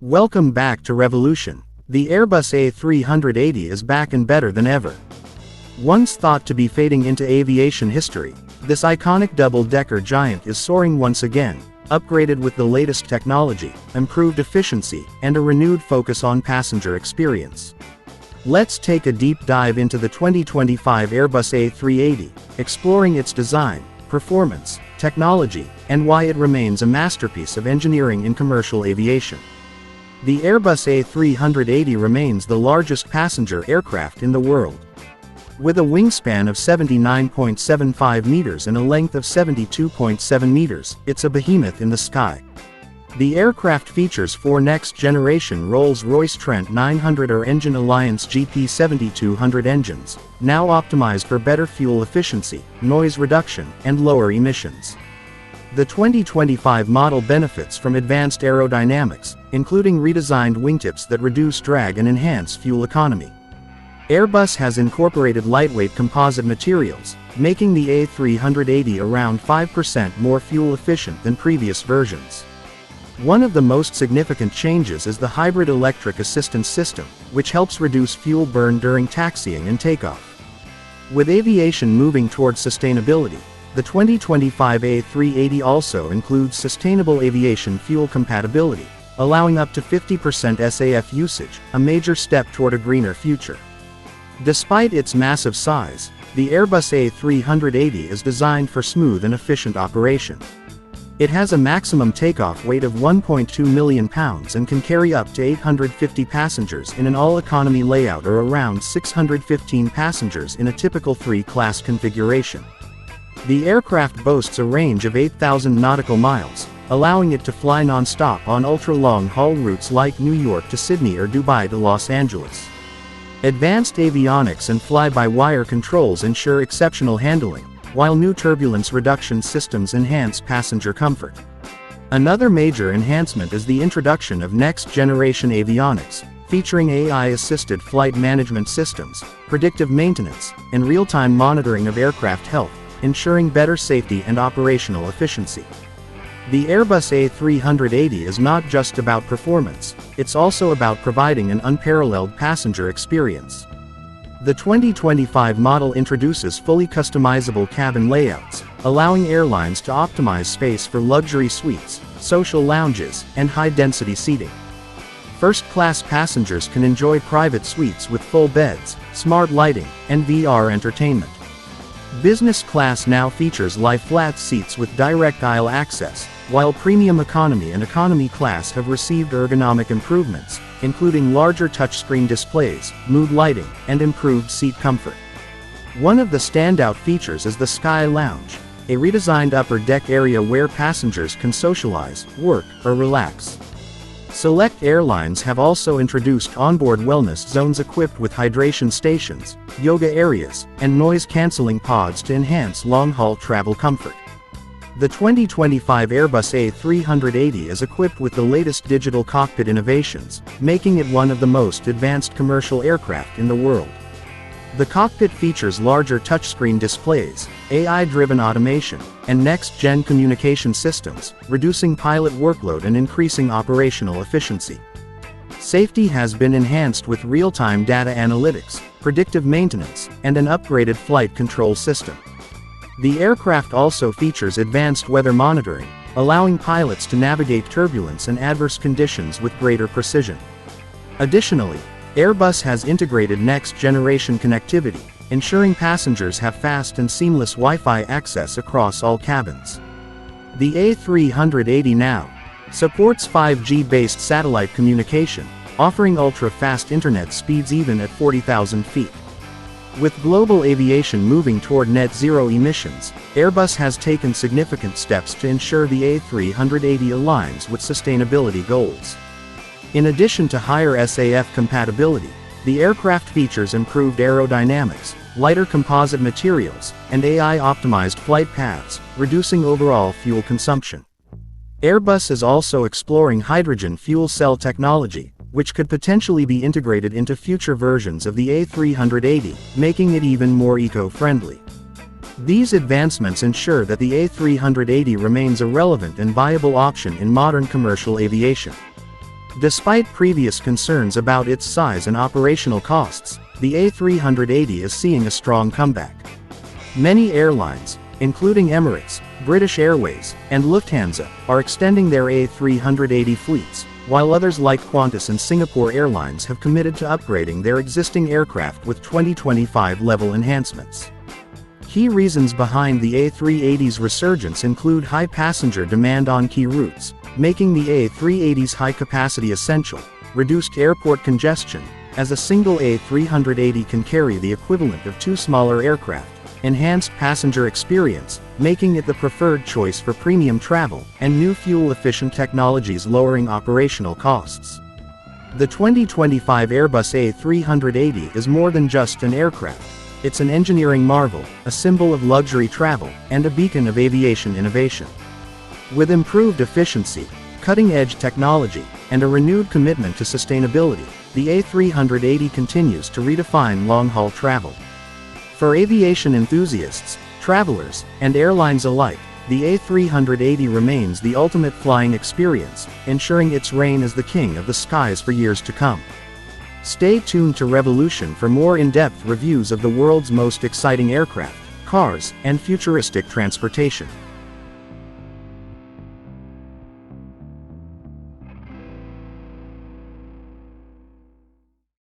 Welcome back to Revolution. The Airbus A380 is back and better than ever. Once thought to be fading into aviation history, this iconic double-decker giant is soaring once again, upgraded with the latest technology, improved efficiency, and a renewed focus on passenger experience. Let's take a deep dive into the 2025 Airbus A380, exploring its design, performance, technology, and why it remains a masterpiece of engineering in commercial aviation. The Airbus A380 remains the largest passenger aircraft in the world. With a wingspan of 79.75 meters and a length of 72.7 meters, it's a behemoth in the sky. The aircraft features four next-generation Rolls-Royce Trent 900 or Engine Alliance GP7200 engines, now optimized for better fuel efficiency, noise reduction, and lower emissions. The 2025 model benefits from advanced aerodynamics, including redesigned wingtips that reduce drag and enhance fuel economy. Airbus has incorporated lightweight composite materials, making the A380 around 5% more fuel efficient than previous versions. One of the most significant changes is the hybrid electric assistance system, which helps reduce fuel burn during taxiing and takeoff. With aviation moving towards sustainability, the 2025 A380 also includes sustainable aviation fuel compatibility, allowing up to 50% SAF usage, a major step toward a greener future. Despite its massive size, the Airbus A380 is designed for smooth and efficient operation. It has a maximum takeoff weight of 1.2 million pounds and can carry up to 850 passengers in an all-economy layout or around 615 passengers in a typical 3-class configuration. The aircraft boasts a range of 8,000 nautical miles, allowing it to fly non-stop on ultra-long haul routes like New York to Sydney or Dubai to Los Angeles. Advanced avionics and fly-by-wire controls ensure exceptional handling, while new turbulence reduction systems enhance passenger comfort. Another major enhancement is the introduction of next-generation avionics, featuring AI-assisted flight management systems, predictive maintenance, and real-time monitoring of aircraft health, ensuring better safety and operational efficiency. The Airbus A380 is not just about performance, it's also about providing an unparalleled passenger experience. The 2025 model introduces fully customizable cabin layouts, allowing airlines to optimize space for luxury suites, social lounges, and high-density seating. First-class passengers can enjoy private suites with full beds, smart lighting, and VR entertainment. Business class now features lie-flat seats with direct aisle access, while premium economy and economy class have received ergonomic improvements, including larger touchscreen displays, mood lighting, and improved seat comfort. One of the standout features is the Sky Lounge, a redesigned upper deck area where passengers can socialize, work, or relax. Select airlines have also introduced onboard wellness zones equipped with hydration stations, yoga areas, and noise-canceling pods to enhance long-haul travel comfort. The 2025 Airbus A380 is equipped with the latest digital cockpit innovations, making it one of the most advanced commercial aircraft in the world. The cockpit features larger touchscreen displays, AI-driven automation, and next-gen communication systems, reducing pilot workload and increasing operational efficiency. Safety has been enhanced with real-time data analytics, predictive maintenance, and an upgraded flight control system. The aircraft also features advanced weather monitoring, allowing pilots to navigate turbulence and adverse conditions with greater precision. Additionally, Airbus has integrated next-generation connectivity, ensuring passengers have fast and seamless Wi-Fi access across all cabins. The A380 now supports 5G-based satellite communication, offering ultra-fast internet speeds even at 40,000 feet. With global aviation moving toward net zero emissions, Airbus has taken significant steps to ensure the A380 aligns with sustainability goals. In addition to higher SAF compatibility, the aircraft features improved aerodynamics, lighter composite materials, and AI-optimized flight paths, reducing overall fuel consumption. Airbus is also exploring hydrogen fuel cell technology, which could potentially be integrated into future versions of the A380, making it even more eco-friendly. These advancements ensure that the A380 remains a relevant and viable option in modern commercial aviation. Despite previous concerns about its size and operational costs, the A380 is seeing a strong comeback. Many airlines, including Emirates, British Airways, and Lufthansa, are extending their A380 fleets, while others like Qantas and Singapore Airlines have committed to upgrading their existing aircraft with 2025 level enhancements. Key reasons behind the A380's resurgence include high passenger demand on key routes, making the A380's high capacity essential, reduced airport congestion, as a single A380 can carry the equivalent of 2 smaller aircraft, enhanced passenger experience, making it the preferred choice for premium travel, and new fuel-efficient technologies lowering operational costs. The 2025 Airbus A380 is more than just an aircraft. It's an engineering marvel, a symbol of luxury travel, and a beacon of aviation innovation. With improved efficiency, cutting-edge technology, and a renewed commitment to sustainability, the A380 continues to redefine long-haul travel. For aviation enthusiasts, travelers, and airlines alike, the A380 remains the ultimate flying experience, ensuring its reign as the king of the skies for years to come. Stay tuned to Revolution for more in-depth reviews of the world's most exciting aircraft, cars, and futuristic transportation.